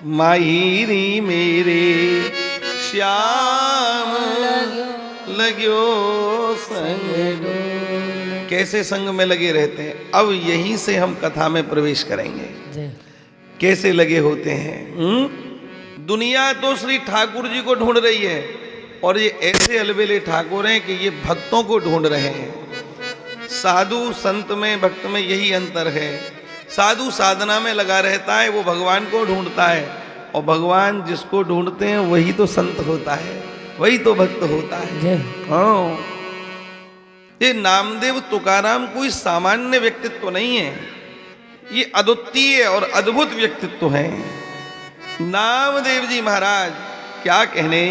माहिरी मेरे श्याम लग्यो संग डोल। कैसे संग में लगे रहते हैं। अब यहीं से हम कथा में प्रवेश करेंगे। कैसे लगे होते हैं। दुनिया तो श्री ठाकुर जी को ढूंढ रही है और ये ऐसे अलबेले ठाकुर हैं कि ये भक्तों को ढूंढ रहे हैं। साधु संत में भक्त में यही अंतर है। साधु साधना में लगा रहता है, वो भगवान को ढूंढता है, और भगवान जिसको ढूंढते हैं वही तो संत होता है, वही तो भक्त होता है। हाँ, ये नामदेव तुकाराम कोई सामान्य व्यक्तित्व नहीं है, ये अद्वितीय और अद्भुत व्यक्तित्व है। नामदेव जी महाराज क्या कहने।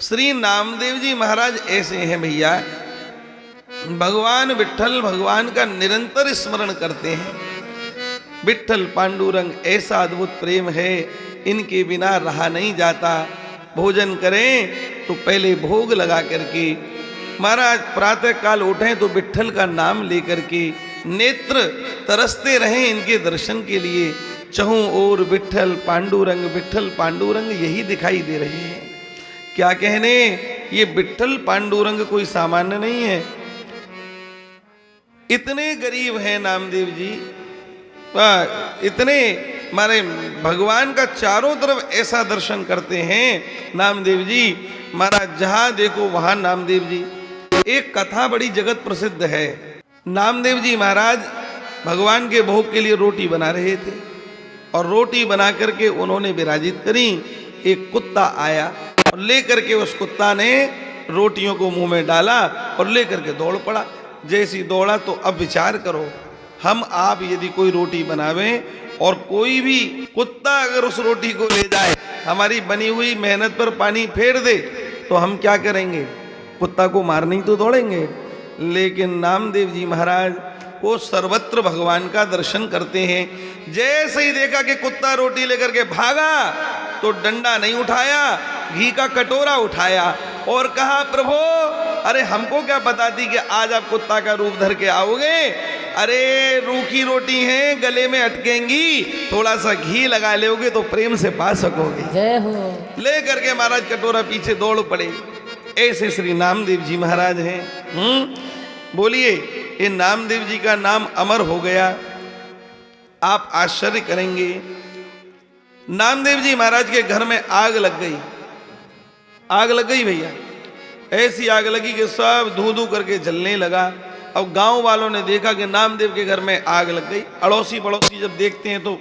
श्री नामदेव जी महाराज ऐसे हैं भैया, भगवान विट्ठल भगवान का निरंतर स्मरण करते हैं। विट्ठल पांडुरंग ऐसा अद्भुत प्रेम है, इनके बिना रहा नहीं जाता। भोजन करें तो पहले भोग लगा करके महाराज प्रातः काल उठें तो विट्ठल का नाम लेकर के नेत्र तरसते रहें इनके दर्शन के लिए। चहु और विट्ठल पांडुरंग यही दिखाई दे रहे हैं। क्या कहने, ये विट्ठल पांडुरंग कोई सामान्य नहीं है। इतने गरीब हैं नामदेव जी, इतने हमारे भगवान का चारों तरफ ऐसा दर्शन करते हैं नामदेव जी महाराज। जहां देखो वहां नामदेव जी। एक कथा बड़ी जगत प्रसिद्ध है। नामदेव जी महाराज भगवान के भोग के लिए रोटी बना रहे थे और रोटी बना करके उन्होंने विराजित करी। एक कुत्ता आया और लेकर के उस कुत्ता ने रोटियों को मुंह में डाला और लेकर के दौड़ पड़ा। जैसी दौड़ा तो अब विचार करो, हम आप यदि कोई रोटी बनावें और कोई भी कुत्ता अगर उस रोटी को ले जाए, हमारी बनी हुई मेहनत पर पानी फेर दे, तो हम क्या करेंगे, कुत्ता को मारने ही तो दौड़ेंगे। लेकिन नामदेव जी महाराज वो सर्वत्र भगवान का दर्शन करते हैं। जैसे ही देखा कि कुत्ता रोटी लेकर के भागा तो डंडा नहीं उठाया, घी का कटोरा उठाया और कहा, प्रभु अरे हमको क्या पता थी कि आज आप कुत्ता का रूप धर के आओगे। अरे रूखी रोटी है, गले में अटकेंगी, थोड़ा सा घी लगा लोगे तो प्रेम से पा सकोगे। जय हो। ले करके महाराज कटोरा पीछे दौड़ पड़े। ऐसे श्री नामदेव जी महाराज हैं। बोलिए, ये नामदेव जी का नाम अमर हो गया। आप आश्चर्य करेंगे, नामदेव जी महाराज के घर में आग लग गई। आग लग गई भैया, ऐसी आग लगी कि सब धू धू करके जलने लगा। अब गांव वालों ने देखा कि नामदेव के घर में आग लग गई। अड़ोसी पड़ोसी जब देखते हैं तो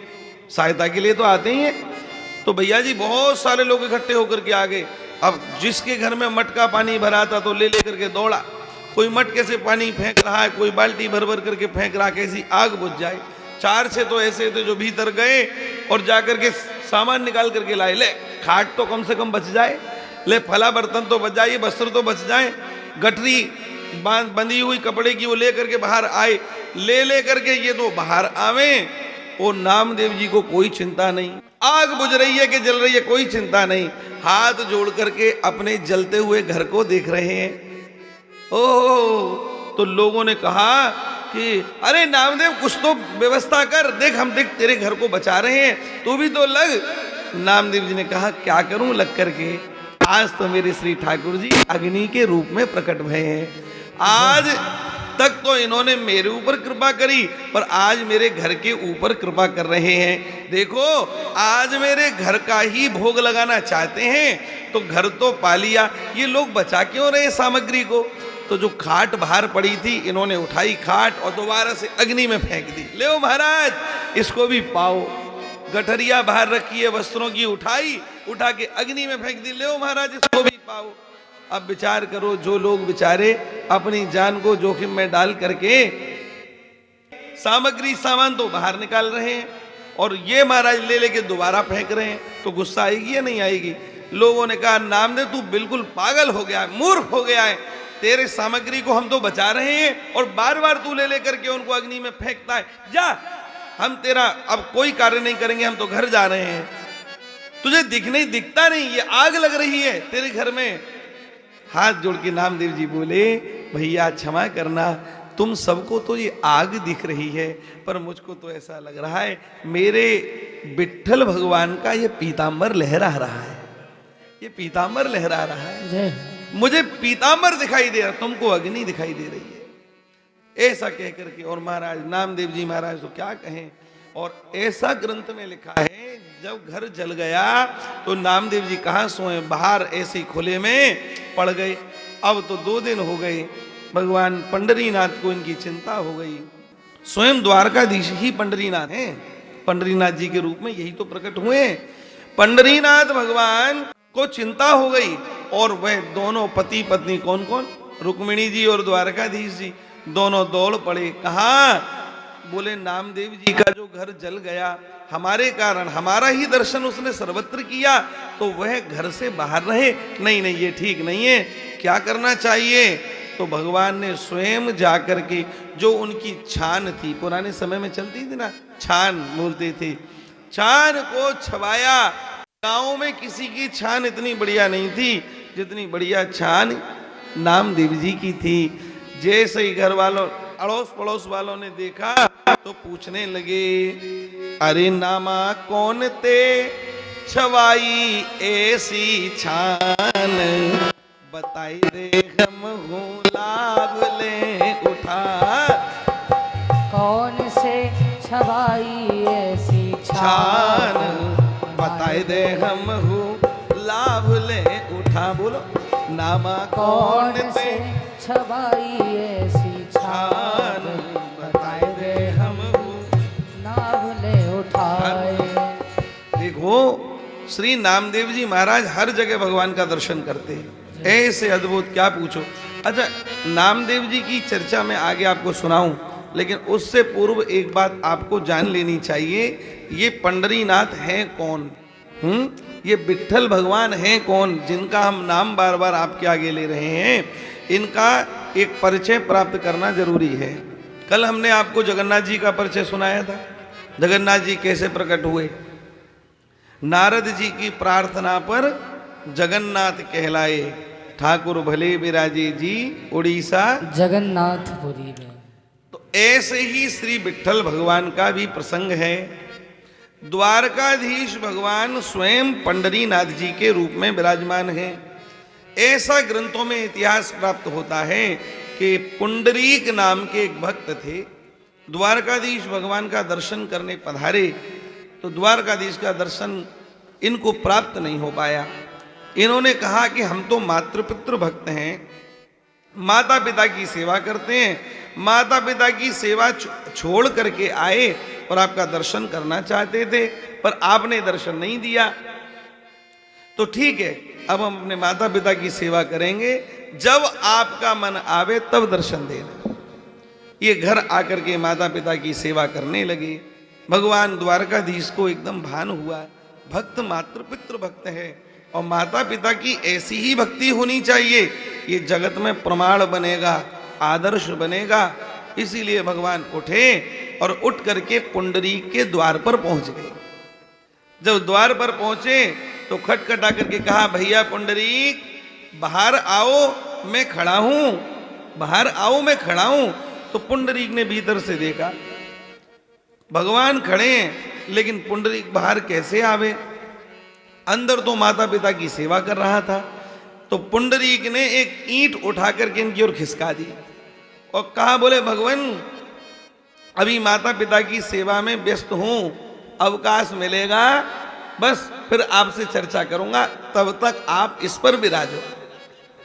सहायता के लिए तो आते ही हैं। तो भैया जी बहुत सारे लोग इकट्ठे होकर के आ गए। अब जिसके घर में मटका पानी भरा था तो ले लेकर के दौड़ा। कोई मटके से पानी फेंक रहा है, कोई बाल्टी भर भर करके फेंक रहा है, कैसी आग बुझ जाए। चार से तो ऐसे थे जो भीतर गए और जाकर के सामान निकाल करके लाए। ले खाट तो कम से कम बच जाए, ले फला बर्तन तो बच जाए, वस्त्र तो बच जाए। गठरी बंधी हुई कपड़े की वो ले करके बाहर आए। ले करके ये तो बाहर आवे। वो नामदेव जी को कोई चिंता नहीं, आग बुझ रही है कि जल रही है कोई चिंता नहीं। हाथ जोड़ करके अपने जलते हुए घर को देख रहे हैं। ओह, तो लोगों ने कहा कि अरे नामदेव कुछ तो व्यवस्था कर, देख हम देख तेरे घर को बचा रहे हैं, तू भी तो लग। नामदेव जी ने कहा क्या करूं लग करके, आज तो मेरे श्री ठाकुर जी अग्नि के रूप में प्रकट भय हैं। आज तक तो इन्होंने मेरे ऊपर कृपा करी, पर आज मेरे घर के ऊपर कृपा कर रहे हैं। देखो आज मेरे घर का ही भोग लगाना चाहते हैं तो घर तो पा लिया, ये लोग बचा क्यों रहे सामग्री को। तो जो खाट बाहर पड़ी थी इन्होंने उठाई खाट और दोबारा से अग्नि में फेंक दी। ले महाराज इसको भी पाओ। गठरिया बाहर रखी है वस्त्रों की, उठा के अग्नि में फेंक दी। ले महाराज इसको भी पाओ। अब विचार करो, जो लोग बेचारे अपनी जान को जोखिम में डाल करके सामग्री सामान तो बाहर निकाल रहे हैं और ये महाराज ले लेके दोबारा फेंक रहे हैं, तो गुस्सा आएगी या नहीं आएगी। लोगों ने कहा नामदेव तू बिल्कुल पागल हो गया है, मूर्ख हो गया है। तेरे सामग्री को हम तो बचा रहे हैं और बार बार तू ले लेकर के उनको अग्नि में फेंकता है। जा, हम तेरा अब कोई कार्य नहीं करेंगे, हम तो घर जा रहे हैं। तुझे दिखता नहीं, ये आग लग रही है तेरे घर में। हाथ जोड़ के नामदेव जी बोले भैया क्षमा करना, तुम सबको तो ये आग दिख रही है, पर मुझको तो ऐसा लग रहा है मेरे विट्ठल भगवान का ये पीतांबर लहरा रहा है, ये पीतांबर लहरा रहा है, मुझे पीतांबर दिखाई दे रहा, तुमको अग्नि दिखाई दे रही है। ऐसा कह करके, और महाराज नामदेव जी महाराज तो क्या कहें, और ऐसा ग्रंथ में लिखा है जब घर जल गया तो नामदेव जी कहाँ सोए, बाहर ऐसे खुले में पड़ गए। अब तो 2 दिन हो गए, भगवान पंडरीनाथ को इनकी चिंता हो गई। स्वयं द्वारकाधीश ही पंडरीनाथ हैं, पंडरीनाथ जी के रूप में यही तो प्रकट हुए। पंडरीनाथ भगवान को चिंता हो गई, और वह दोनों पति पत्नी, कौन कौन, रुक्मिणी जी और द्वारकाधीश जी, दोनों दौड़ पड़े। कहाँ? बोले नामदेव जी का जो घर जल गया, हमारे कारण, हमारा ही दर्शन उसने सर्वत्र किया, तो वह घर से बाहर रहे। नहीं नहीं, ये ठीक नहीं है, क्या करना चाहिए? तो भगवान ने स्वयं जाकर के, जो उनकी छान थी, पुराने समय में चलती थी ना, छान बोलते थे, छान को छवाया। गांव में किसी की छान इतनी बढ़िया नहीं थी जितनी बढ़िया छान नामदेव जी की थी। जैसे ही घर वालों, अड़ोस पड़ोस वालों ने देखा तो पूछने लगे, अरे नामा कौन ते छवाई ऐसी छान, बताई दे हम हूँ लाभ ले उठा। कौन से छवाई ऐसी छान, बताई दे हम हूँ लाभ ले उठा। बोलो, नामा कौन से छवाई ऐसी छान, बताए दे हम लाभ ले उठाए। देखो, श्री नामदेव जी महाराज हर जगह भगवान का दर्शन करते हैं, ऐसे अद्भुत, क्या पूछो। अच्छा, नामदेव जी की चर्चा में आगे आपको सुनाऊं, लेकिन उससे पूर्व एक बात आपको जान लेनी चाहिए, ये पंडरीनाथ हैं कौन? ये विट्ठल भगवान हैं कौन, जिनका हम नाम बार बार आपके आगे ले रहे हैं? इनका एक परिचय प्राप्त करना जरूरी है। कल हमने आपको जगन्नाथ जी का परिचय सुनाया था, जगन्नाथ जी कैसे प्रकट हुए। नारद जी की प्रार्थना पर जगन्नाथ कहलाए, ठाकुर भले विराजे जी उड़ीसा जगन्नाथपुरी में। तो ऐसे ही श्री विट्ठल भगवान का भी प्रसंग है। द्वारकाधीश भगवान स्वयं पंडरीनाथ जी के रूप में विराजमान हैं। ऐसा ग्रंथों में इतिहास प्राप्त होता है कि पुंडरीक नाम के एक भक्त थे, द्वारकाधीश भगवान का दर्शन करने पधारे, तो द्वारकाधीश का दर्शन इनको प्राप्त नहीं हो पाया। इन्होंने कहा कि हम तो मातृपितृ भक्त हैं, माता पिता की सेवा करते हैं, माता पिता की सेवा छोड़ करके आए और आपका दर्शन करना चाहते थे, पर आपने दर्शन नहीं दिया। तो ठीक है, अब हम अपने माता पिता की सेवा करेंगे, जब आपका मन आवे तब दर्शन देना। ये घर आकर के माता पिता की सेवा करने लगे। भगवान द्वारकाधीश को एकदम भान हुआ, भक्त मातृपितृ भक्त है, और माता पिता की ऐसी ही भक्ति होनी चाहिए, ये जगत में प्रमाण बनेगा, आदर्श बनेगा। इसीलिए भगवान उठे और उठ करके पुंडरीक के द्वार पर पहुंच गए। जब द्वार पर पहुंचे तो खटखटा करके कहा, भैया पुंडरीक बाहर आओ, मैं खड़ा हूं, बाहर आओ, मैं खड़ा हूं। तो पुंडरीक ने भीतर से देखा, भगवान खड़े हैं, लेकिन पुंडरीक बाहर कैसे आवे? अंदर तो माता पिता की सेवा कर रहा था। तो पुंडरीक ने एक ईंट उठा करके इनकी ओर खिसका दी और कहा, बोले भगवान अभी माता पिता की सेवा में व्यस्त हूं, अवकाश मिलेगा बस फिर आपसे चर्चा करूंगा, तब तक आप इस पर विराजो।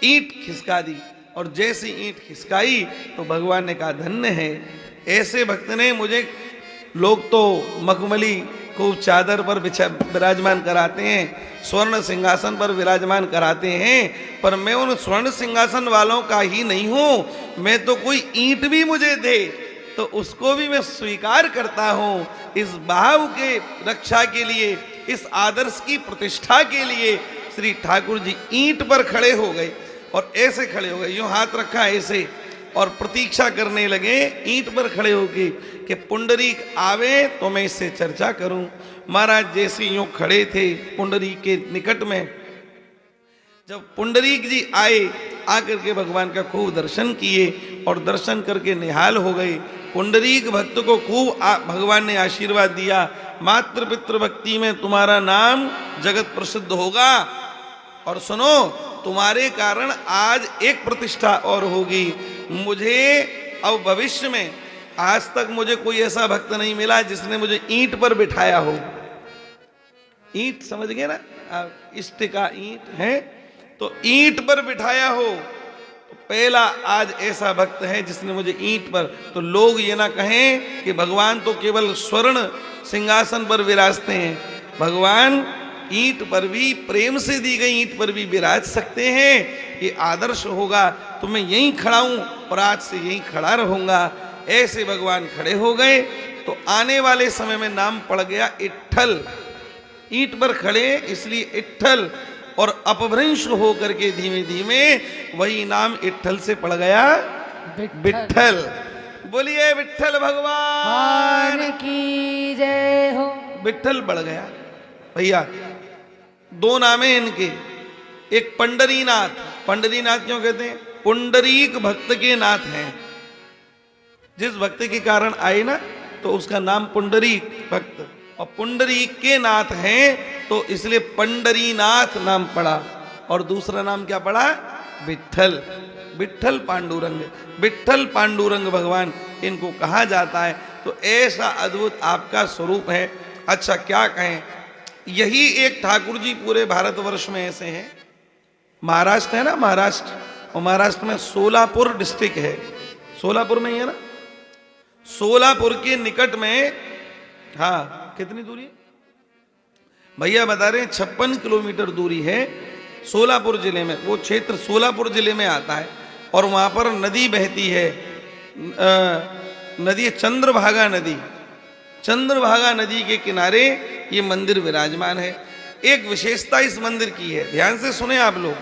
ईंट खिसका दी, और जैसी ईंट खिसकाई तो भगवान ने कहा, धन्य है ऐसे भक्त ने मुझे। लोग तो मखमली को चादर पर विराजमान कराते हैं, स्वर्ण सिंहासन पर विराजमान कराते हैं, पर मैं उन स्वर्ण सिंहासन वालों का ही नहीं हूं। मैं तो कोई ईंट भी मुझे दे तो उसको भी मैं स्वीकार करता हूं। इस भाव के रक्षा के लिए, इस आदर्श की प्रतिष्ठा के लिए श्री ठाकुर जी ईंट पर खड़े हो गए, और ऐसे खड़े हो गए, यूं हाथ रखा ऐसे, और प्रतीक्षा करने लगे ईंट पर खड़े होके कि पुंडरीक आवे तो मैं इससे चर्चा करूं। महाराज जैसे यूं खड़े थे पुंडरीक के निकट में, जब पुंडरीक जी आए आकर के भगवान का खूब दर्शन किए और दर्शन करके निहाल हो गए। पुंडरीक भक्त को खूब भगवान ने आशीर्वाद दिया, मातृ पितृ भक्ति में तुम्हारा नाम जगत प्रसिद्ध होगा, और सुनो तुम्हारे कारण आज एक प्रतिष्ठा और होगी। मुझे अब भविष्य में, आज तक मुझे कोई ऐसा भक्त नहीं मिला जिसने मुझे ईंट पर बिठाया हो। ईंट समझ गए ना आप, इष्ट का ईंट है, तो ईंट पर बिठाया हो, तो पहला आज ऐसा भक्त है जिसने मुझे ईंट पर। तो लोग ये ना कहें कि भगवान तो केवल स्वर्ण सिंहासन पर विराजते हैं, भगवान ईंट पर भी, प्रेम से दी गई ईंट पर भी विराज सकते हैं। ये आदर्श होगा, तो मैं यहीं खड़ा हूं और आज से यहीं खड़ा रहूंगा। ऐसे भगवान खड़े हो गए, तो आने वाले समय में नाम पड़ गया इट्ठल। ईंट पर खड़े इसलिए इट्ठल, और अपभ्रंश हो करके धीमे धीमे वही नाम इट्ठल से पड़ गया विट्ठल। बोलिए विट्ठल भगवान की जय हो। विट्ठल बढ़ गया भैया। दो नाम है इनके, एक पंडरीनाथ। पंडरीनाथ क्यों कहते हैं? पुंडरीक भक्त के नाथ हैं। जिस भक्त के कारण आए ना, तो उसका नाम पुंडरीक भक्त, और पुंडरीक के नाथ हैं तो इसलिए पंडरीनाथ नाम पड़ा। और दूसरा नाम क्या पड़ा? विट्ठल। विट्ठल पांडुरंग, विट्ठल पांडुरंग भगवान इनको कहा जाता है। तो ऐसा अद्भुत आपका स्वरूप है। अच्छा क्या कहें, यही एक ठाकुर जी पूरे भारतवर्ष में ऐसे हैं। महाराष्ट्र है ना, महाराष्ट्र, और महाराष्ट्र में सोलापुर डिस्ट्रिक्ट है, सोलापुर में ही है ना, सोलापुर के निकट में, हाँ कितनी दूरी है भैया बता रहे हैं? 56 किलोमीटर दूरी है सोलापुर जिले में। वो क्षेत्र सोलापुर जिले में आता है, और वहां पर नदी बहती है, नदी है चंद्रभागा नदी। चंद्रभागा नदी के किनारे ये मंदिर विराजमान है। एक विशेषता इस मंदिर की है, ध्यान से सुने आप लोग,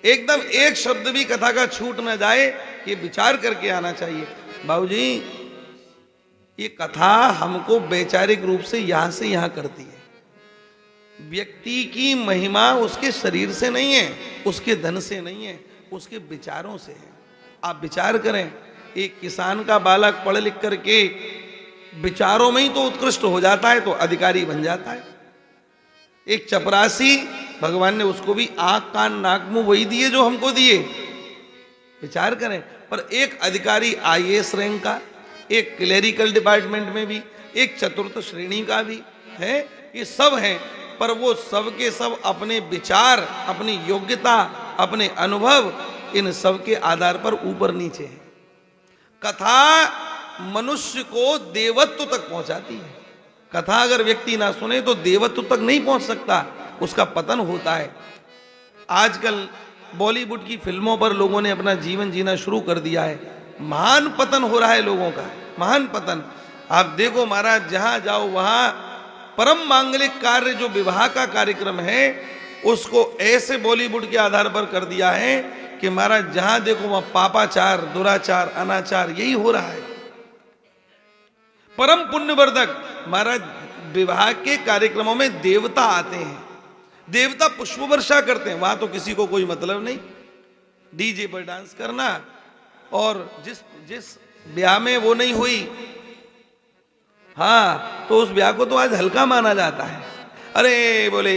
एकदम एक शब्द भी कथा का छूट न जाए, ये विचार करके आना चाहिए। बाबूजी ये कथा हमको वैचारिक रूप से यहां से यहां करती है। व्यक्ति की महिमा उसके शरीर से नहीं है, उसके धन से नहीं है, उसके विचारों से है। आप विचार करें, एक किसान का बालक पढ़ लिख करके विचारों में ही तो उत्कृष्ट हो जाता है, तो अधिकारी बन जाता है। एक चपरासी, भगवान ने उसको भी आंख कान नाक मुंह वही दिए जो हमको दिए, विचार करें। पर एक अधिकारी आईएएस रैंक का, एक क्लेरिकल डिपार्टमेंट में भी, एक चतुर्थ श्रेणी का भी है, ये सब हैं। पर वो सब के सब अपने विचार, अपनी योग्यता, अपने अनुभव, इन सब के आधार पर ऊपर नीचे है। कथा मनुष्य को देवत्व तक पहुंचाती है। कथा अगर व्यक्ति ना सुने तो देवत्व तक नहीं पहुंच सकता, उसका पतन होता है। आजकल बॉलीवुड की फिल्मों पर लोगों ने अपना जीवन जीना शुरू कर दिया है। महान पतन हो रहा है लोगों का, महान पतन। आप देखो महाराज, जहां जाओ वहां परम मांगलिक कार्य, जो विवाह का कार्यक्रम है, उसको ऐसे बॉलीवुड के आधार पर कर दिया है कि महाराज जहां देखो वहां पापाचार, दुराचार, अनाचार यही हो रहा है। परम पुण्यवर्धक महाराज, विवाह के कार्यक्रमों में देवता आते हैं, देवता पुष्प वर्षा करते हैं, वहां तो किसी को कोई मतलब नहीं, डीजे पर डांस करना। और जिस ब्याह में वो नहीं हुई, हाँ, तो उस ब्याह को तो आज हल्का माना जाता है। अरे बोले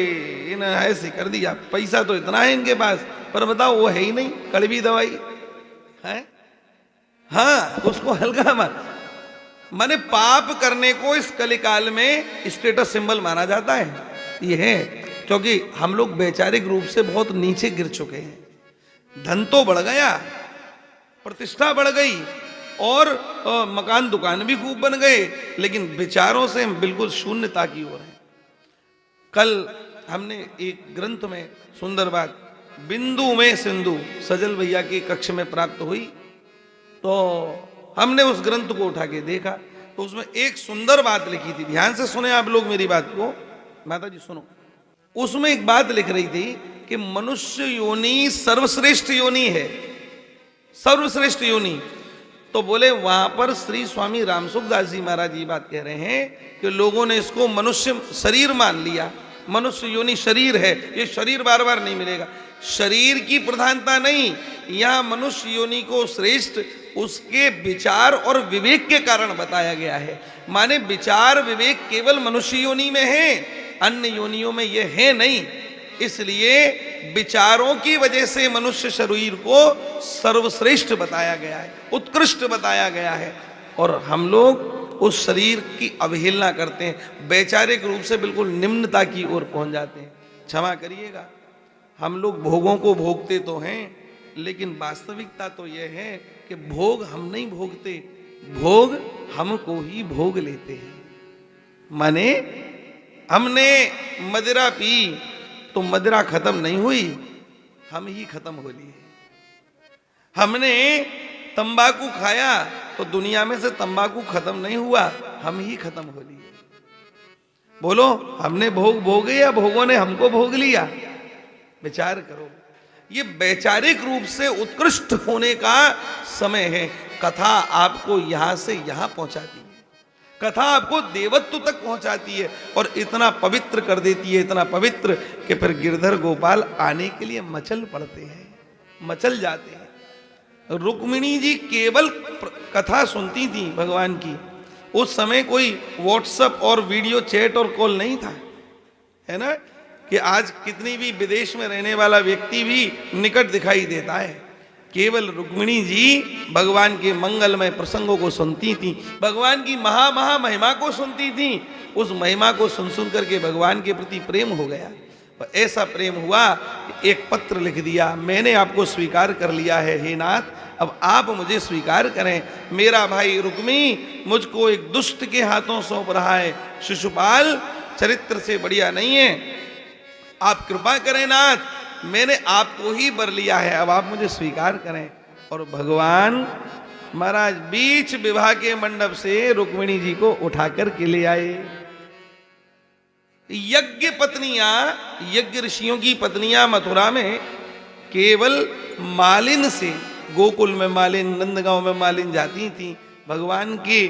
इन ऐसे कर दिया, पैसा तो इतना है इनके पास, पर बताओ वो है ही नहीं, कड़वी दवाई है। हाँ, उसको हल्का माने पाप करने को इस कलिकाल में स्टेटस सिंबल माना जाता है। ये है क्योंकि हम लोग वैचारिक रूप से बहुत नीचे गिर चुके हैं। धन तो बढ़ गया, प्रतिष्ठा बढ़ गई, और मकान दुकान भी खूब बन गए, लेकिन विचारों से हम बिल्कुल शून्यता की ओर हैं। कल हमने एक ग्रंथ में सुंदर बात, बिंदु में सिंधु, सजल भैया की कक्ष में प्राप्त हुई, तो हमने उस ग्रंथ को उठा के देखा, तो उसमें एक सुंदर बात लिखी थी। ध्यान से सुने आप लोग मेरी बात को, माता जी सुनो। उसमें एक बात लिख रही थी कि मनुष्य योनि सर्वश्रेष्ठ योनि है, सर्वश्रेष्ठ योनि। तो बोले वहां पर श्री स्वामी रामसुखदास जी महाराज जी बात कह रहे हैं कि लोगों ने इसको मनुष्य शरीर मान लिया, मनुष्य योनि शरीर है, ये शरीर बार बार नहीं मिलेगा। शरीर की प्रधानता नहीं, यहां मनुष्य योनि को श्रेष्ठ उसके विचार और विवेक के कारण बताया गया है। माने विचार विवेक केवल मनुष्य योनि में है, अन्य योनियों में यह है नहीं। इसलिए विचारों की वजह से मनुष्य शरीर को सर्वश्रेष्ठ बताया गया है, उत्कृष्ट बताया गया है। और हम लोग उस शरीर की अवहेलना करते हैं, वैचारिक रूप से बिल्कुल निम्नता की ओर पहुंच जाते हैं। क्षमा करिएगा, हम लोग भोगों को भोगते तो हैं, लेकिन वास्तविकता तो यह है कि भोग हम नहीं भोगते, भोग हमको ही भोग लेते हैं। माने हमने मदिरा पी तो मदिरा खत्म नहीं हुई, हम ही खत्म हो लिए। हमने तंबाकू खाया तो दुनिया में से तंबाकू खत्म नहीं हुआ, हम ही खत्म हो लिए। बोलो, हमने भोग भोगे या भोगों ने हमको भोग लिया? विचार करो। ये वैचारिक रूप से उत्कृष्ट होने का समय है। कथा आपको यहां से यहां पहुंचाती है, कथा आपको देवत्व तक पहुंचाती है और इतना पवित्र कर देती है, इतना पवित्र कि फिर गिरधर गोपाल आने के लिए मचल पड़ते हैं, मचल जाते हैं। रुक्मिणी जी केवल कथा सुनती थी भगवान की। उस समय कोई व्हाट्सएप और वीडियो चैट और कॉल नहीं था, है ना, कि आज कितनी भी विदेश में रहने वाला व्यक्ति भी निकट दिखाई देता है। केवल रुक्मिणी जी भगवान के मंगलमय प्रसंगों को सुनती थी, भगवान की महा महिमा को सुनती थी। उस महिमा को सुन सुन करके भगवान के प्रति प्रेम हो गया। और ऐसा प्रेम हुआ कि एक पत्र लिख दिया, मैंने आपको स्वीकार कर लिया है हे नाथ, अब आप मुझे स्वीकार करें। मेरा भाई रुक्मी मुझको एक दुष्ट के हाथों सौंप रहा है, शिशुपाल चरित्र से बढ़िया नहीं है, आप कृपा करें नाथ, मैंने आपको ही बर लिया है, अब आप मुझे स्वीकार करें। और भगवान महाराज बीच विवाह के मंडप से रुक्मिणी जी को उठाकर के ले आए। यज्ञ पत्नियां, यज्ञ ऋषियों की पत्नियां मथुरा में केवल मालिन से, गोकुल में मालिन, नंदगांव में मालिन जाती थी भगवान के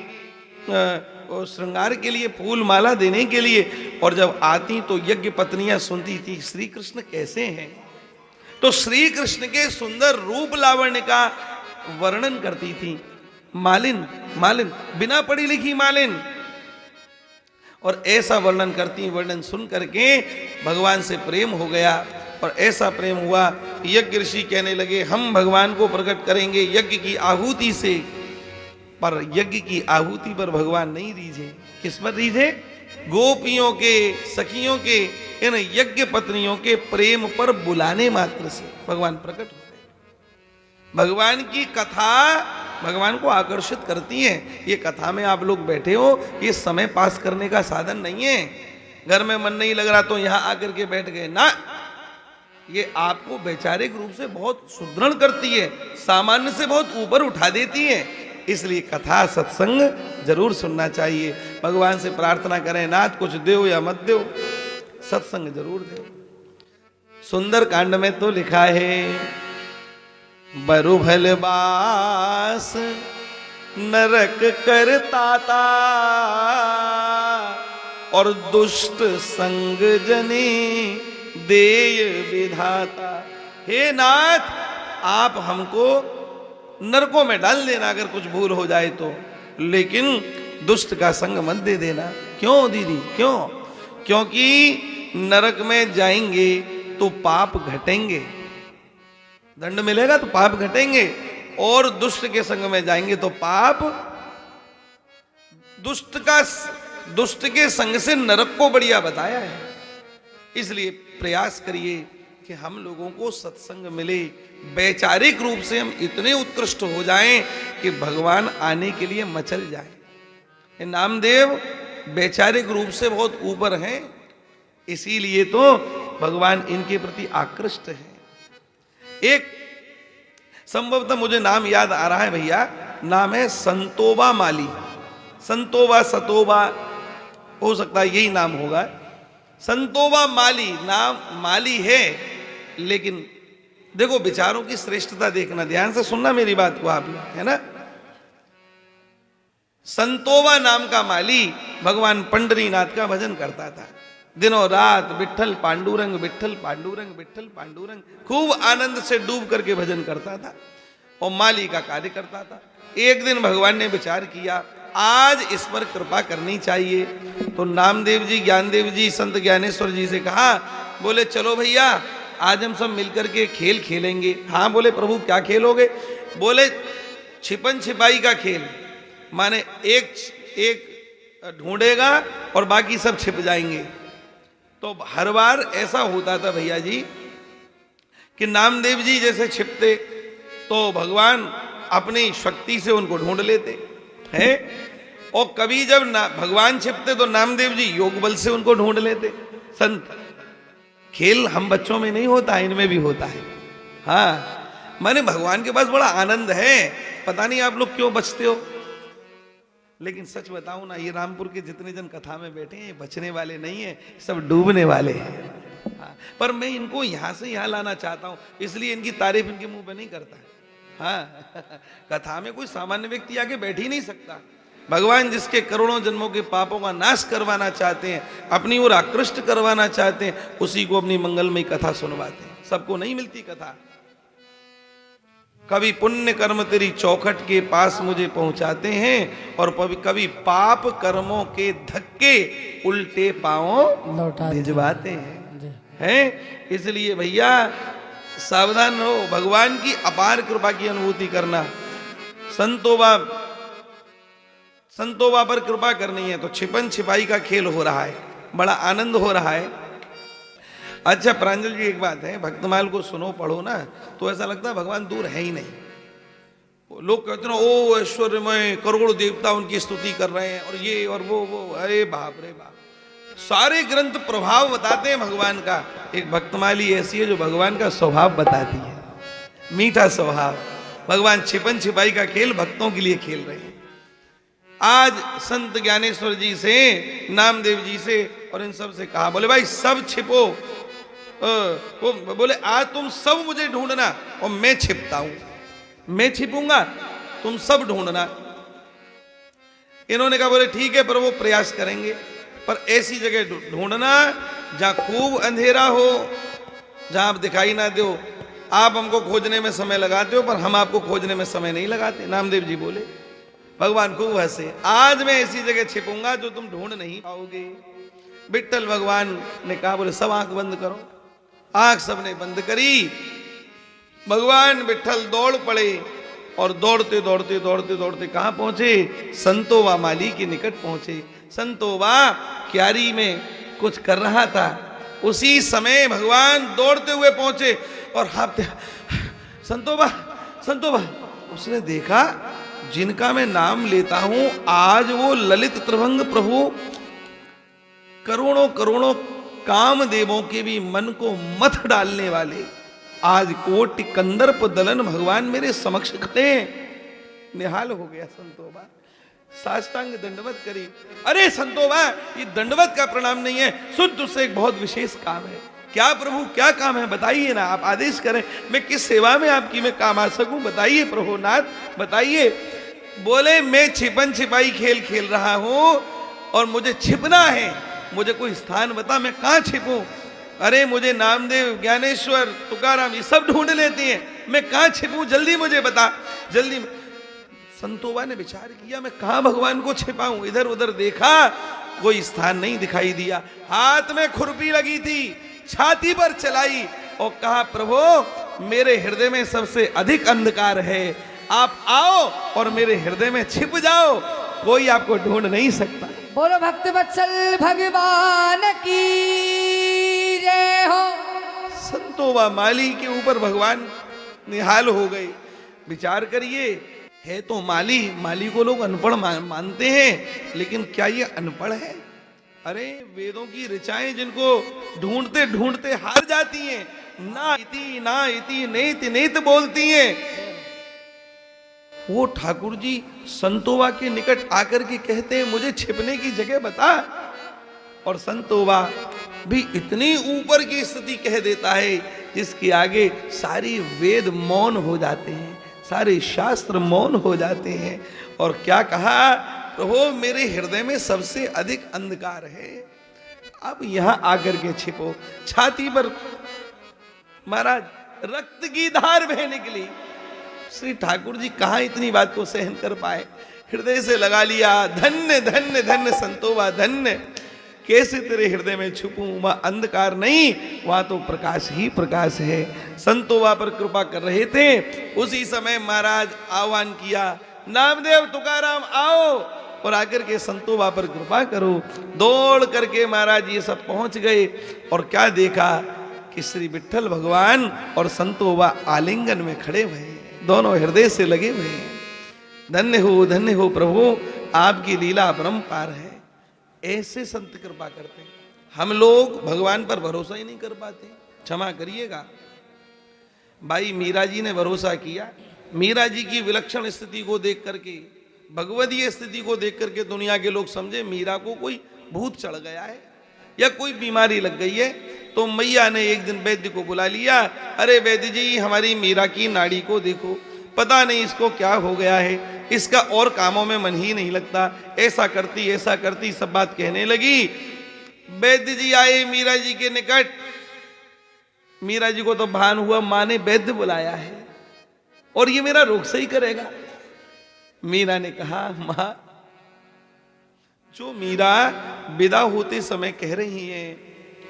श्रृंगार के लिए, फूल माला देने के लिए। और जब आती तो यज्ञ पत्नियां सुनती थी श्री कृष्ण कैसे हैं, तो श्री कृष्ण के सुंदर रूप लावण्य का वर्णन करती थी। मालिन, मालिन बिना पढ़ी लिखी मालिन, और ऐसा वर्णन करती, वर्णन सुन करके भगवान से प्रेम हो गया। और ऐसा प्रेम हुआ, यज्ञ ऋषि कहने लगे हम भगवान को प्रकट करेंगे यज्ञ की आहुति से। पर यज्ञ की आहुति पर भगवान नहीं रीझे। किस पर रीझे? गोपियों के, सखियों के, इन यज्ञ पत्नियों के प्रेम पर बुलाने मात्र से भगवान प्रकट हो गए। भगवान की कथा भगवान को आकर्षित करती है। ये कथा में आप लोग बैठे हो, ये समय पास करने का साधन नहीं है। घर में मन नहीं लग रहा तो यहां आकर के बैठ गए ना, ये आपको वैचारिक रूप से बहुत सुदृढ़ करती है, सामान्य से बहुत ऊपर उठा देती है। इसलिए कथा सत्संग जरूर सुनना चाहिए। भगवान से प्रार्थना करें, नाथ कुछ दो या मत दो, सत्संग जरूर दो। सुंदर कांड में तो लिखा है, बरुभल बास नरक करताता और दुष्ट संग जने देय विधाता। हे नाथ, आप हमको नरकों में डाल देना अगर कुछ भूल हो जाए तो, लेकिन दुष्ट का संग मत दे देना। क्यों दीदी, क्यों? क्योंकि नरक में जाएंगे तो पाप घटेंगे, दंड मिलेगा तो पाप घटेंगे, और दुष्ट के संग में जाएंगे तो पाप, दुष्ट के संग से नरक को बढ़िया बताया है। इसलिए प्रयास करिए कि हम लोगों को सत्संग मिले, वैचारिक रूप से हम इतने उत्कृष्ट हो जाएं कि भगवान आने के लिए मचल जाए। नामदेव वैचारिक रूप से बहुत ऊपर हैं, इसीलिए तो भगवान इनके प्रति आकृष्ट है। एक संभवतः मुझे नाम याद आ रहा है भैया, नाम है संतोबा माली, संतोबा सतोबा हो सकता है यही नाम होगा। संतोबा माली नाम माली है, लेकिन देखो विचारों की श्रेष्ठता देखना, ध्यान से सुनना मेरी बात को आप लोग, है ना। संतोबा नाम का माली भगवान पंडरीनाथ का भजन करता था। दिनों रात विठ्ठल पांडुरंग विठ्ठल पांडुरंग विठ्ठल पांडुरंग खूब आनंद से डूब करके भजन करता था और माली का कार्य करता था। एक दिन भगवान ने विचार किया आज इस पर कृपा करनी चाहिए, तो नामदेव जी ज्ञानदेव जी संत ज्ञानेश्वर जी से कहा, बोले चलो भैया आज हम सब मिलकर के खेल खेलेंगे। हाँ बोले प्रभु क्या खेलोगे? बोले छिपन छिपाई का खेल, माने एक एक ढूंढेगा और बाकी सब छिप जाएंगे। तो हर बार ऐसा होता था भैया जी कि नामदेव जी जैसे छिपते तो भगवान अपनी शक्ति से उनको ढूंढ लेते हैं, और कभी जब भगवान छिपते तो नामदेव जी योग बल से उनको ढूंढ लेते। संत खेल हम बच्चों में नहीं होता, इनमें भी होता है। हाँ माने भगवान के पास बड़ा आनंद है, पता नहीं आप लोग क्यों बचते हो। लेकिन सच बताऊं ना, ये रामपुर के जितने जन कथा में बैठे हैं बचने वाले नहीं है, सब डूबने वाले हैं। हाँ, पर मैं इनको यहां से यहां लाना चाहता हूं, इसलिए इनकी तारीफ इनके मुंह पे नहीं करता। हाँ कथा में कोई सामान्य व्यक्ति आके बैठ ही नहीं सकता। भगवान जिसके करोड़ों जन्मों के पापों का नाश करवाना चाहते हैं, अपनी ओर आकृष्ट करवाना चाहते हैं, उसी को अपनी मंगलमयी कथा सुनवाते हैं। सबको नहीं मिलती कथा। कभी पुण्य कर्म तेरी चौखट के पास मुझे पहुंचाते हैं और कभी पाप कर्मों के धक्के उल्टे पांवों भिजवाते हैं। इसलिए भैया सावधान हो, भगवान की अपार कृपा की अनुभूति करना। संतोबा पर कृपा करनी है तो छिपन छिपाई का खेल हो रहा है, बड़ा आनंद हो रहा है। अच्छा प्रांजल जी एक बात है, भक्तमाल को सुनो पढ़ो ना तो ऐसा लगता है भगवान दूर है ही नहीं। लोग कहते हैं ओ ऐश्वर्यमय करोड़ों देवता उनकी स्तुति कर रहे हैं और ये और वो, अरे बाप रे बाप, सारे ग्रंथ प्रभाव बताते हैं भगवान का। एक भक्तमाली ऐसी है जो भगवान का स्वभाव बताती है, मीठा स्वभाव। भगवान छिपन छिपाई का खेल भक्तों के लिए खेल रहे हैं। आज संत ज्ञानेश्वर जी से, नामदेव जी से और इन सब से कहा, बोले भाई सब छिपो, बोले आज तुम सब मुझे ढूंढना और मैं छिपता हूं, मैं छिपूंगा तुम सब ढूंढना। इन्होंने कहा बोले ठीक है, पर वो प्रयास करेंगे, पर ऐसी जगह ढूंढना जहां खूब अंधेरा हो, जहां आप दिखाई ना दो। आप हमको खोजने में समय लगाते हो पर हम आपको खोजने में समय नहीं लगाते। नामदेव जी बोले, भगवान खूब हंसे, आज मैं ऐसी जगह छिपूंगा जो तुम ढूंढ नहीं पाओगे। विठ्ठल भगवान ने कहा बोले सब आंख बंद करो। आंख सबने बंद करी। भगवान विठ्ठल दौड़ पड़े और दौड़ते दौड़ते दौड़ते दौड़ते कहां पहुंचे? संतोबा माली के निकट पहुंचे। संतोबा क्यारी में कुछ कर रहा था, उसी समय भगवान दौड़ते हुए पहुंचे और हाथ संतोबा संतोबा। उसने देखा जिनका मैं नाम लेता हूं आज वो ललित त्रिभंग प्रभु करोड़ों करोड़ों कामदेवों के भी मन को मथ डालने वाले, आज कोटि कंदर्प दलन भगवान मेरे समक्ष खड़े। निहाल हो गया संतोबा, साष्टांग दंडवत करी। अरे संतोबा ये दंडवत का प्रणाम नहीं है, शुद्ध से एक बहुत विशेष काम है। क्या प्रभु क्या काम है बताइए ना, आप आदेश करें, मैं किस सेवा में आपकी मैं काम आ सकूं, बताइए प्रभु नाथ बताइए। बोले मैं छिपन छिपाई खेल खेल रहा हूं और मुझे छिपना है, मुझे कोई स्थान बता, मैं कहां छिपूं? अरे मुझे नामदेव ज्ञानेश्वर तुकाराम ये सब ढूंढ लेते हैं, मैं कहां छिपूं, जल्दी मुझे बता जल्दी। संतोबा ने विचार किया मैं कहां भगवान को छिपाऊं, इधर उधर देखा कोई स्थान नहीं दिखाई दिया। हाथ में खुरपी लगी थी, छाती पर चलाई और कहा प्रभु मेरे हृदय में सबसे अधिक अंधकार है, आप आओ और मेरे हृदय में छिप जाओ, कोई आपको ढूंढ नहीं सकता। बोलो भक्त वत्सल भगवान की जय हो। संतोबा माली के ऊपर भगवान निहाल हो गए। विचार करिए, है तो माली, माली को लोग अनपढ़ मानते हैं, लेकिन क्या ये अनपढ़ है? अरे वेदों की ऋचाएं जिनको ढूंढते ढूंढते हार जाती हैं, ना इति नेति नेत बोलती हैं, वो ठाकुर जी संतोबा के निकट आकर के कहते हैं मुझे छिपने की जगह बता, और संतोबा भी इतनी ऊपर की स्थिति कह देता है जिसके आगे सारी वेद मौन हो जाते हैं, सारे शास्त्र मौन हो जाते हैं। और क्या कहा? प्रभु मेरे हृदय में सबसे अधिक अंधकार है, अब यहां आकर के छिपो। छाती पर महाराज रक्त की धार बह निकली। श्री ठाकुर जी कहां इतनी बात को सहन कर पाए, हृदय से लगा लिया, धन्य धन्य धन्य संतोबा धन्य, कैसे तेरे हृदय में छुपूं, वहां अंधकार नहीं, वहां तो प्रकाश ही प्रकाश है। संतोबा पर कृपा कर रहे थे, उसी समय महाराज आह्वान किया, नामदेव तुकाराम आओ और आकर के संतोबा पर कृपा करो। दौड़ करके महाराज ये सब पहुंच गए और क्या देखा कि श्री विट्ठल भगवान और संतोबा आलिंगन में खड़े हुए हैं, दोनों हृदय से लगे हुए हैं। धन्य हो प्रभु, आपकी लीला अपरंपार है। ऐसे संत कृपा करते हैं। हम लोग भगवान पर भरोसा ही नहीं कर पाते, क्षमा करिएगा। भाई मीरा जी ने भरोसा किया, मीरा जी की विलक्षण स्थिति को देख करके, भगवदीय स्थिति को देख करके दुनिया के लोग समझे मीरा को कोई भूत चढ़ गया है या कोई बीमारी लग गई है। तो मैया ने एक दिन वैद्य को बुला लिया, अरे वैद्य जी हमारी मीरा की नाड़ी को देखो, पता नहीं इसको क्या हो गया है, इसका और कामों में मन ही नहीं लगता, ऐसा करती सब बात कहने लगी। वैद्य जी आए मीरा जी के निकट। मीरा जी को तो भान हुआ मां ने वैद्य बुलाया है और ये मेरा रोग सही करेगा। मीरा ने कहा, मां जो मीरा विदा होते समय कह रही है,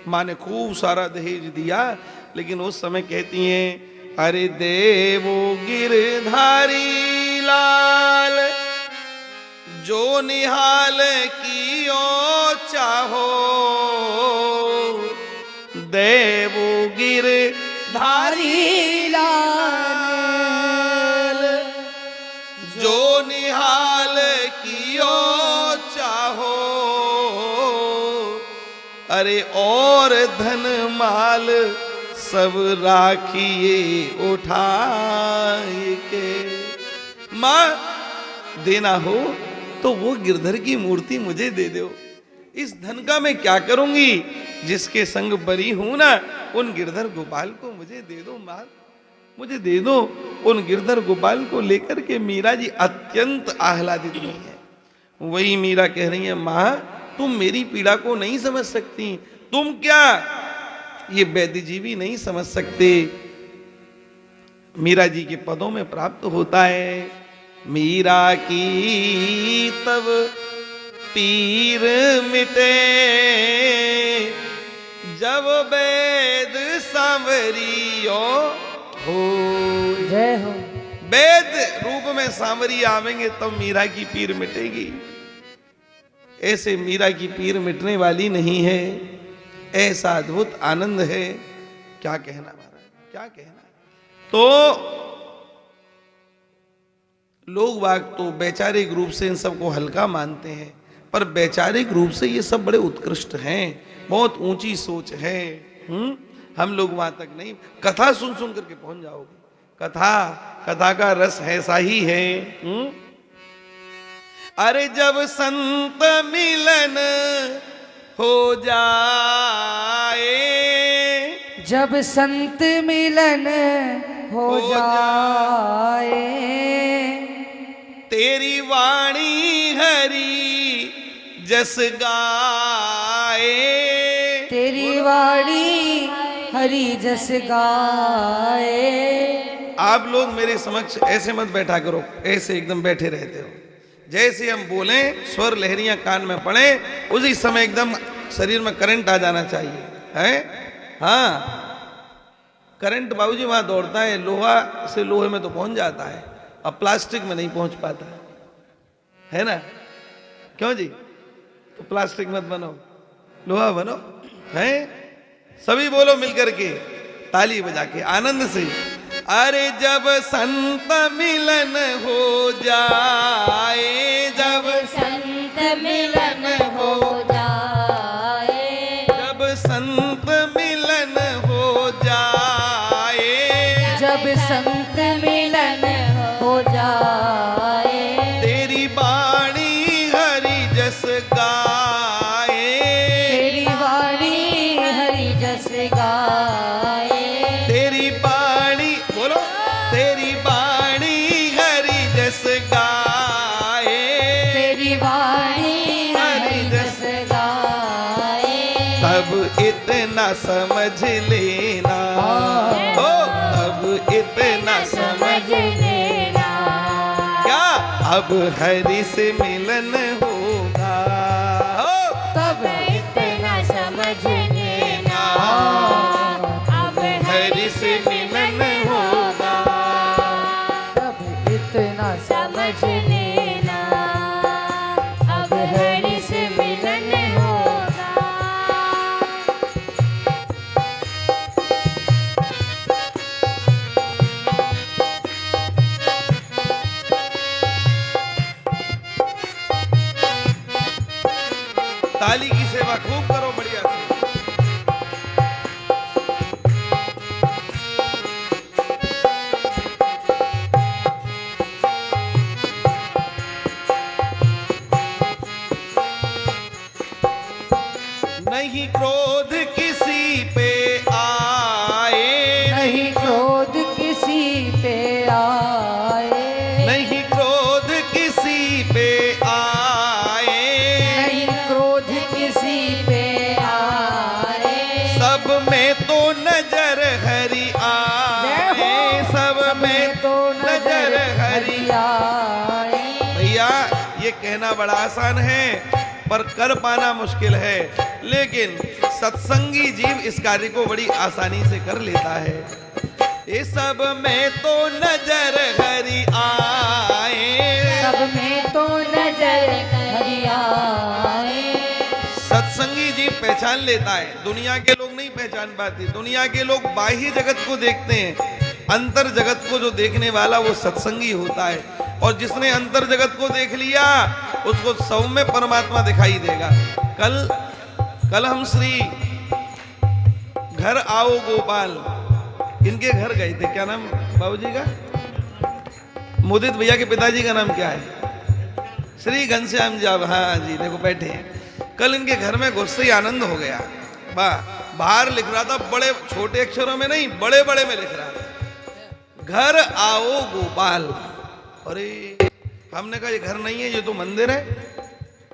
मां ने खूब सारा दहेज दिया, लेकिन उस समय कहती हैं, अरे देवो गिरधारी लाल जो निहाल कियो चाहो, देवो गिरधारी लाल जो निहाल कियो चाहो, अरे और धन माल सब राखिए उठाए के। मां देना हो तो वो गिरधर की मूर्ति मुझे दे दो, इस धन का मैं क्या करूंगी, जिसके संग बरी हूं ना, उन गिरधर गोपाल को मुझे दे दो मां, मुझे दे दो। उन गिरधर गोपाल को लेकर के मीरा जी अत्यंत आह्लादित हुई है। वही मीरा कह रही है, मां तुम मेरी पीड़ा को नहीं समझ सकती, तुम क्या ये वैद्य जी भी नहीं समझ सकते। मीरा जी के पदों में प्राप्त होता है, मीरा की तब पीर मिटे जब वेद सांवरियो हो। जय हो। वेद रूप में सांवरी आवेंगे तब मीरा की पीर मिटेगी। ऐसे मीरा की पीर मिटने वाली नहीं है, ऐसा अद्भुत आनंद है, क्या कहना महाराज, क्या कहना। तो लोग बाग तो वैचारिक रूप से इन सबको हल्का मानते हैं, पर वैचारिक रूप से ये सब बड़े उत्कृष्ट हैं, बहुत ऊंची सोच है। हम लोग वहां तक नहीं, कथा सुन सुन करके पहुंच जाओगे। कथा का रस ऐसा ही है। अरे जब संत मिलन हो जाए, जब संत मिलन हो जाए, तेरी वाणी हरि जस गाए, तेरी वाणी हरि जस गाए। आप लोग मेरे समक्ष ऐसे मत बैठा करो, ऐसे एकदम बैठे रहते हो। जैसे हम बोलें स्वर लहरियां कान में पड़े, उसी समय एकदम शरीर में करंट आ जाना चाहिए, है? हाँ, करंट बाबूजी वहां दौड़ता है, लोहा से लोहे में तो पहुंच जाता है, अब प्लास्टिक में नहीं पहुंच पाता है ना? क्यों जी? तो प्लास्टिक मत बनो, लोहा बनो, है? सभी बोलो मिलकर के, ताली बजा के आनंद से। अरे जब संत मिलन हो जाए, जब संत मिलन हो जाए, जब संत मिलन हो जाए, जब संत मिलन हो जाए, तेरी वाणी हरि जस गाए, तेरी वाणी हरि जस गाए, तेरी वाणी बोलो, तेरी वाणी हरि जस गाए, तेरी वाणी हरि जस गाए। इतना समझ लेना, ओ अब इतना समझ लेना, क्या अब हरि से मिलन होगा, ओ तब इतना समझ लेना, अब हरि से मिलन होगा। तब इतना समझ लेना, अब हरि से मिलन होगा। ताली की सेवा खूब करो बढ़िया से। नहीं क्रोध किसी पे आए, नहीं क्रोध किसी पे आए, नहीं क्रोध किसी पे आए, नहीं क्रोध किसी पे आए, सब में तो नजर हरि आए, सब में तो नजर हरि। आए। भैया ये कहना बड़ा आसान है पर कर पाना मुश्किल है, लेकिन सत्संगी जीव इस कार्य को बड़ी आसानी से कर लेता है। ये सब में तो नजर हरि आए, सब में तो नजर हरि आए। सत्संगी जीव पहचान लेता है, दुनिया के लोग नहीं पहचान पाते। दुनिया के लोग बाह्य जगत को देखते हैं, अंतर जगत को जो देखने वाला वो सत्संगी होता है। और जिसने अंतर जगत को देख लिया उसको सब में परमात्मा दिखाई देगा। कल हम श्री घर आओ गोपाल इनके घर गए थे। क्या नाम बाबूजी का? मुदित भैया के पिताजी का नाम क्या है? श्री घनश्याम जी। हाँ जी, देखो बैठे हैं। कल इनके घर में घुसते ही आनंद हो गया। वाह, बाहर लिख रहा था, बड़े छोटे अक्षरों में नहीं बड़े बड़े में लिख रहा था, घर आओ गोपाल। अरे हमने कहा ये घर नहीं है, ये तो मंदिर है।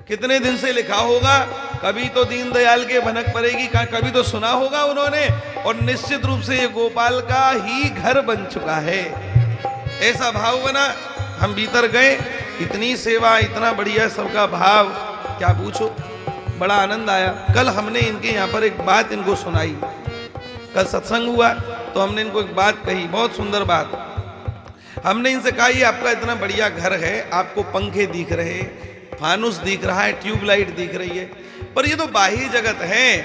कितने दिन से लिखा होगा, कभी तो दीनदयाल के भनक पड़ेगी, कभी तो सुना होगा उन्होंने, और निश्चित रूप से ये गोपाल का ही घर बन चुका है। ऐसा भाव बना। हम भीतर गए, इतनी सेवा, इतना बढ़िया सबका भाव, क्या पूछो, बड़ा आनंद आया। कल हमने इनके यहाँ पर एक बात इनको सुनाई। कल सत्संग हुआ तो हमने इनको एक बात कही, बहुत सुंदर बात। हमने इनसे कहा ये आपका इतना बढ़िया घर है, आपको पंखे दिख रहे, फानुस दिख रहा है, ट्यूबलाइट दिख रही है, पर ये तो बाह्य जगत है,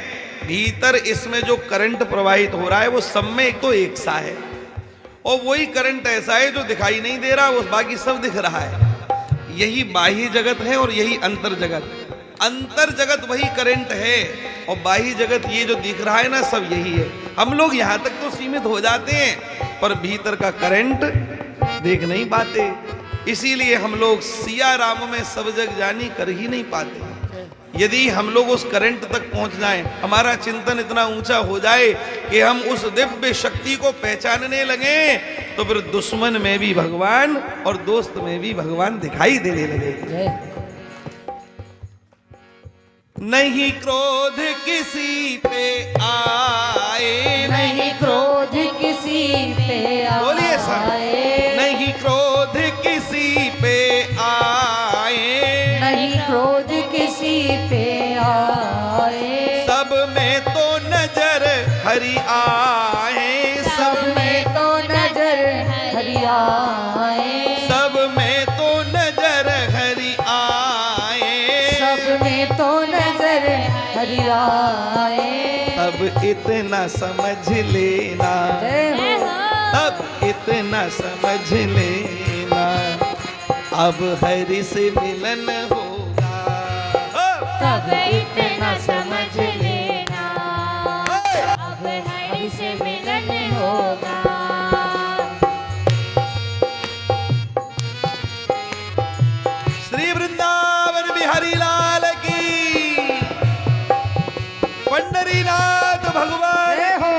भीतर इसमें जो करंट प्रवाहित हो रहा है वो सब में एक तो एक सा है, और वही करंट ऐसा है जो दिखाई नहीं दे रहा, वो बाकी सब दिख रहा है। यही बाह्य जगत है और यही अंतर जगत। अंतर जगत वही करंट है और बाह्य जगत ये जो दिख रहा है ना, सब यही है। हम लोग यहाँ तक तो सीमित हो जाते हैं पर भीतर का करंट देख नहीं पाते। इसीलिए हम लोग सिया राम में सब जग जानी कर ही नहीं पाते। यदि हम लोग उस करंट तक पहुंच जाएं, हमारा चिंतन इतना ऊंचा हो जाए कि हम उस दिव्य शक्ति को पहचानने लगे, तो फिर दुश्मन में भी भगवान और दोस्त में भी भगवान दिखाई देने लगे। नहीं क्रोध किसी पे आए, नहीं क्रोध किसी पे आए, बोलिए सर, नहीं क्रोध किसी पे आए, नहीं क्रोध किसी पे आए, सब में तो नजर हरि आए, सब में तो नजर हरि आए, सब में तो नजर हरि आए, सब में तो नजर हरि आए। अब इतना समझ लेना, जय हो। अब इतना समझ लेना, अब हरि से मिलन होगा। तब इतना समझ लेना, अब हरि से मिलन होगा। श्री वृंदावन बिहारी लाल की, पंडरीनाथ भगवान की।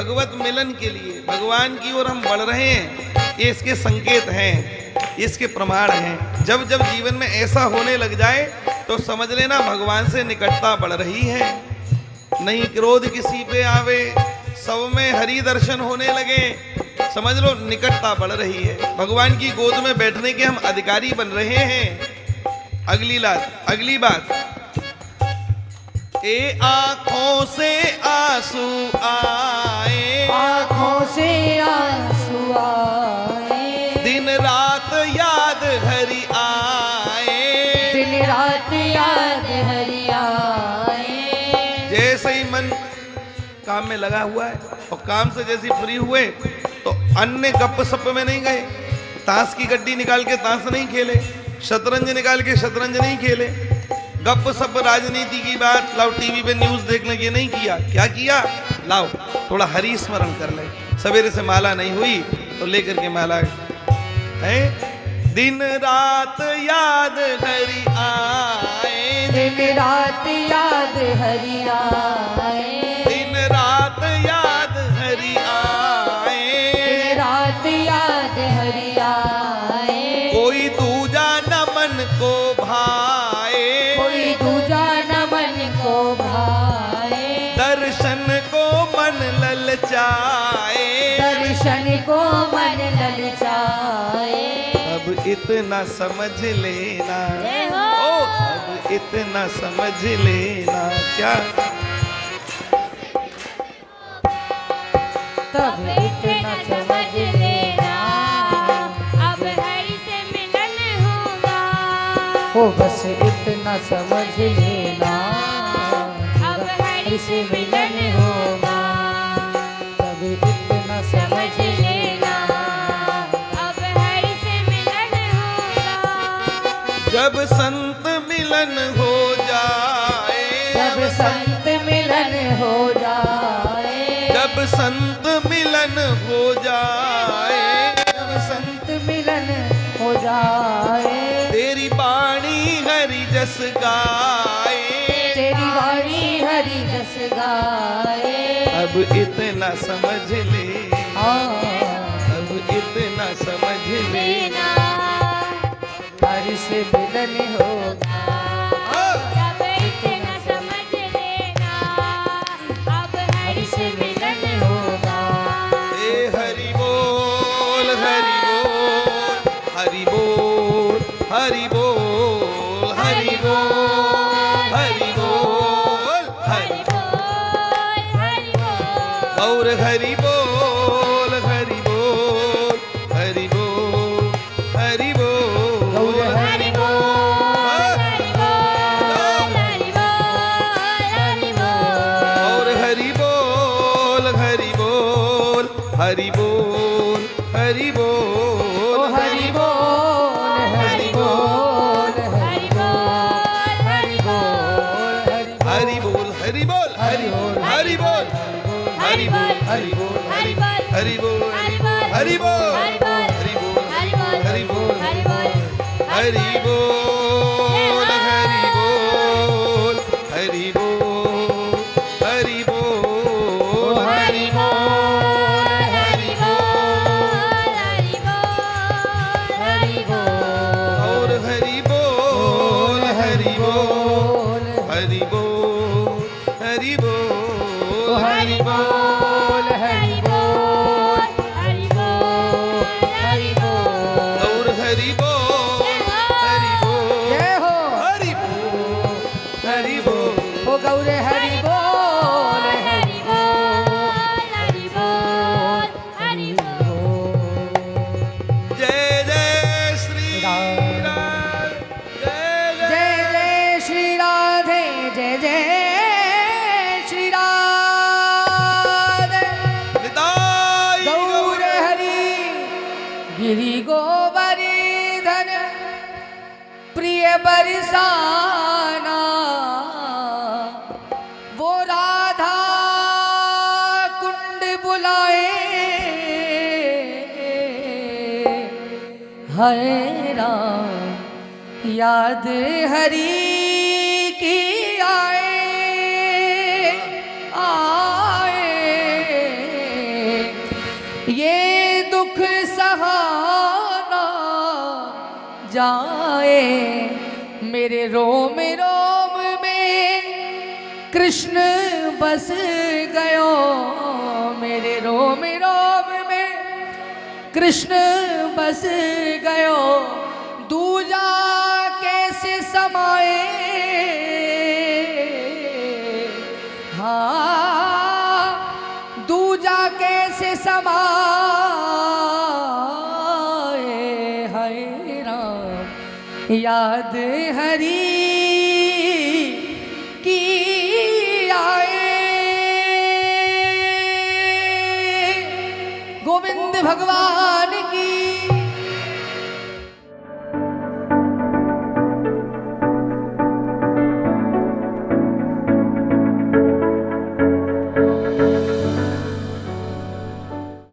भगवत मिलन के लिए भगवान की ओर हम बढ़ रहे हैं, ये इसके संकेत हैं, इसके प्रमाण हैं। जब जब जीवन में ऐसा होने लग जाए तो समझ लेना भगवान से निकटता बढ़ रही है। नहीं क्रोध किसी पे आवे, सब में हरि दर्शन होने लगे, समझ लो निकटता बढ़ रही है। भगवान की गोद में बैठने के हम अधिकारी बन रहे हैं। अगली बात, ए आंखों से आंसू आए, आंखों से आंसू आए, दिन रात याद हरि आए, दिन रात याद हरि आए। जैसे ही मन काम में लगा हुआ है और काम से जैसे फ्री हुए तो अन्य गप सप में नहीं गए, ताश की गड्डी निकाल के ताश नहीं खेले, शतरंज निकाल के शतरंज नहीं खेले, गप सप राजनीति की बात, लाओ टीवी पे न्यूज देख लेंगे, नहीं किया। क्या किया? लाओ थोड़ा हरि स्मरण कर ले। सवेरे से माला नहीं हुई तो लेकर के माला है। दिन रात याद हरि आए, दिन रात याद हरि आए, दिन रात याद हरि आए, दिन रात याद हरि आए। कोई दूजा न मन को भाए, कोई दूजा न मन को भाए, दर्शन को मन ललचाए, दर्शन को मन ललचाए। अब इतना समझ लेना, ओ अब इतना समझ लेना, क्या तब इतना समझ लेना, अब हरि से मिलन होगा, हो बस इतना समझ लेना, अब हरि से मिलन होगा, तब इतना समझ समझ लेना, अब हरि से मिलन होगा। जब संत मिलन हो जाए, जब संत मिलन हो जाए, जब संत मिलन हो जाए, जब संत मिलन हो जाए, तेरी बाणी हरि जस गाए, तेरी वाणी हरि जस गाए। अब इतना समझ ले, अब इतना समझ ले, लेना, हरि से मिलन होगा, जब इतना समझ लेना, अब हरि से मिलन होगा। ए हरि बोल हरि बोल हरि बोल हरि बोल हरि बोल हरि बोल हरि हरि बोल, और हरि बोल हरि बोल हरि बोल हरि बोल गौर हरि बोल, हरि बोल, हरि बोल, हरि बोल, और हरि बोल हरि बोल हरि बोल हरि ओ बोल हरि बोल, हरि बोल, हरि बोल, हरि बोल, हरि बोल हरि बोल हरि बोल हरि बोल हरि बोल हरि बोल हरि बोल, हरि बोल हरि बोल, हरि बोल हरि बोल, हरि बोल हरि बोल, हरि बोल हरि बोल, हरि बोल हरि बोल हरि बोल हरि बोल हरि बोल, हरि बोल, हरि बोल, हरि बोल, और हरि बोल हरि बोल हरि बोल हरि बोल हरि बोल, हरि बोल, हरि बोल, हरि बोल, और हरि बोल हरि बोल जय हो, हरि बोल हरि बोल हो गौर हरि बोल, हरि बोल, हरि बोल, हरि बोल। जय जय श्री राम जय जय जय श्री राधे, जय जय श्री राधे। निताई गौर हरि गिरि गोवर्धन प्रिय बरसाना, वो राधा कुंड बुलाए, हरे राम याद हरि की आए, आए ये दुख सहाना जाए, मेरे रोम रोम में कृष्ण बस गयो, मेरे रोम रोम में कृष्ण बस गयो। दूजा कैसे समाए, हाँ दूजा कैसे समाए, हाय राम याद हरि की आए। गोविंद भगवान